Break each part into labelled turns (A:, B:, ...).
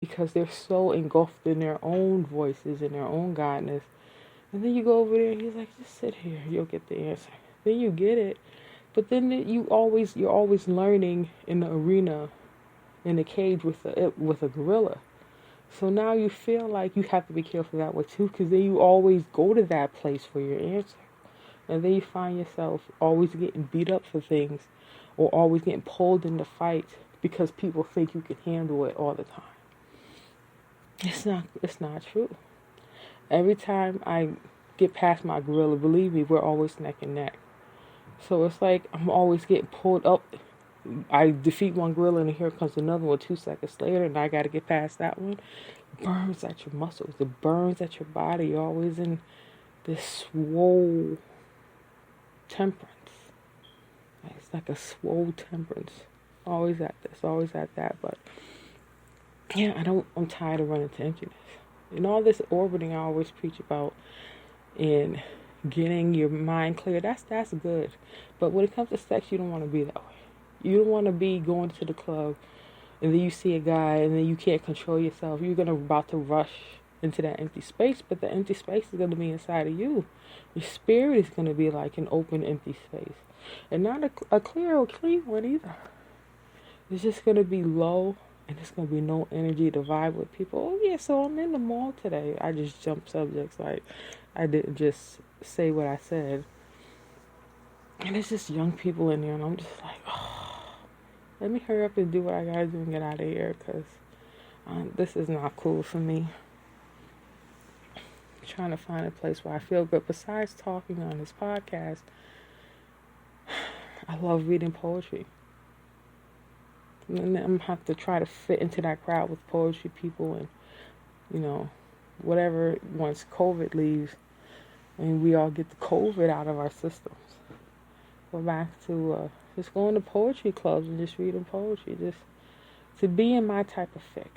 A: because they're so engulfed in their own voices and their own godness. And then you go over there and he's like, just sit here, you'll get the answer. Then you get it. But then you're always learning in the arena, in the cage with a gorilla. So now you feel like you have to be careful that way too, because then you always go to that place for your answer. And then you find yourself always getting beat up for things, or always getting pulled into fights because people think you can handle it all the time. It's not true. Every time I get past my gorilla, believe me, we're always neck and neck. So it's like I'm always getting pulled up. I defeat one gorilla and here comes another one 2 seconds later, and I got to get past that one. It burns at your muscles. It burns at your body. You're always in this swole temperance. It's like a swole temperance. Always at this, always at that. But yeah, I'm tired of running to emptiness. And all this orbiting I always preach about and getting your mind clear, that's good. But when it comes to sex, you don't want to be that way. You don't want to be going to the club and then you see a guy and then you can't control yourself. You're about to rush into that empty space, but the empty space is going to be inside of you. Your spirit is going to be like an open, empty space. And not a clear or clean one either. It's just going to be low, and there's going to be no energy to vibe with people. Oh, yeah, so I'm in the mall today. I just jumped subjects. Like, I didn't just say what I said. And it's just young people in there, and I'm just like, oh, let me hurry up and do what I got to do and get out of here, because this is not cool for me. I'm trying to find a place where I feel good. Besides talking on this podcast, I love reading poetry. And I'm going to have to try to fit into that crowd with poetry people and, whatever, once COVID leaves and we all get the COVID out of our systems. Go back to just going to poetry clubs and just reading poetry. Just to be in my type of fix.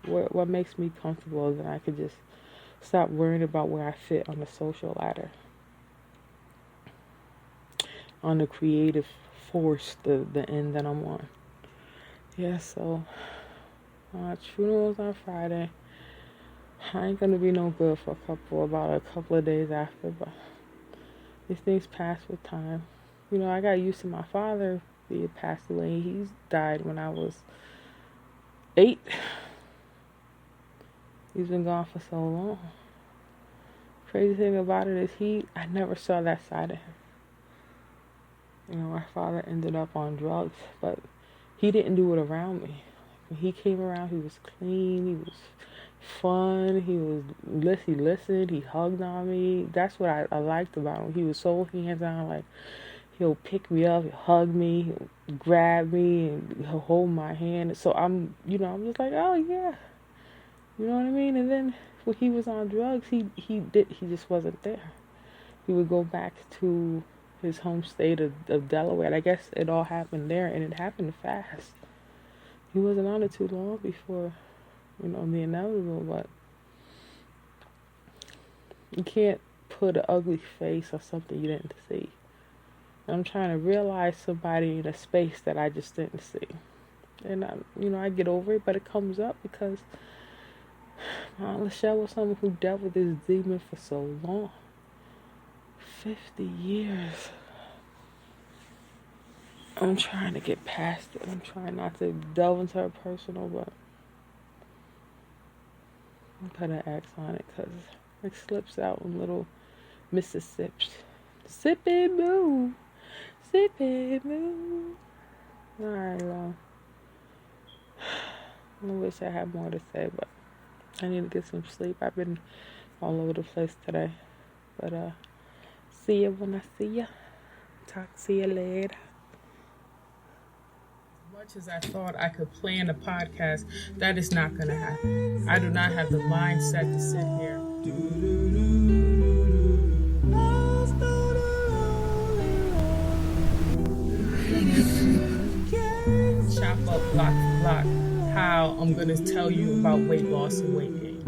A: What makes me comfortable is that I could just stop worrying about where I fit on the social ladder. On the creative force, the end that I'm on. Yeah, so funerals on Friday. I ain't gonna be no good for about a couple of days after, but these things pass with time. I got used to my father. He had passed away. He died when I was 8. He's been gone for so long. Crazy thing about it is I never saw that side of him. My father ended up on drugs, but he didn't do it around me. When he came around, he was clean, he was fun, he listened, he hugged on me. That's what I liked about him. He was so hands-on, like, he'll pick me up, he'll hug me, he'll grab me, and he'll hold my hand. So I'm just like, oh yeah. You know what I mean? And then when he was on drugs, he just wasn't there. He would go back to his home state of Delaware. And I guess it all happened there, and it happened fast. He wasn't on it too long before, the inevitable, but you can't put an ugly face on something you didn't see. And I'm trying to realize somebody in a space that I just didn't see. And, I get over it, but it comes up because my Aunt Lachelle was someone who dealt with this demon for so long. 50 years. I'm trying to get past it. I'm trying not to delve into her personal, but I put an X on it because it slips out in little Mississippi. Sip and move. Sip and move. Alright, well. I wish I had more to say, but I need to get some sleep. I've been all over the place today. But, see you when I see you. Talk to you later. As much as I thought I could plan a podcast, that is not going to happen. I do not have the mindset to sit here. Chop up block for block how I'm going to tell you about weight loss and weight gain.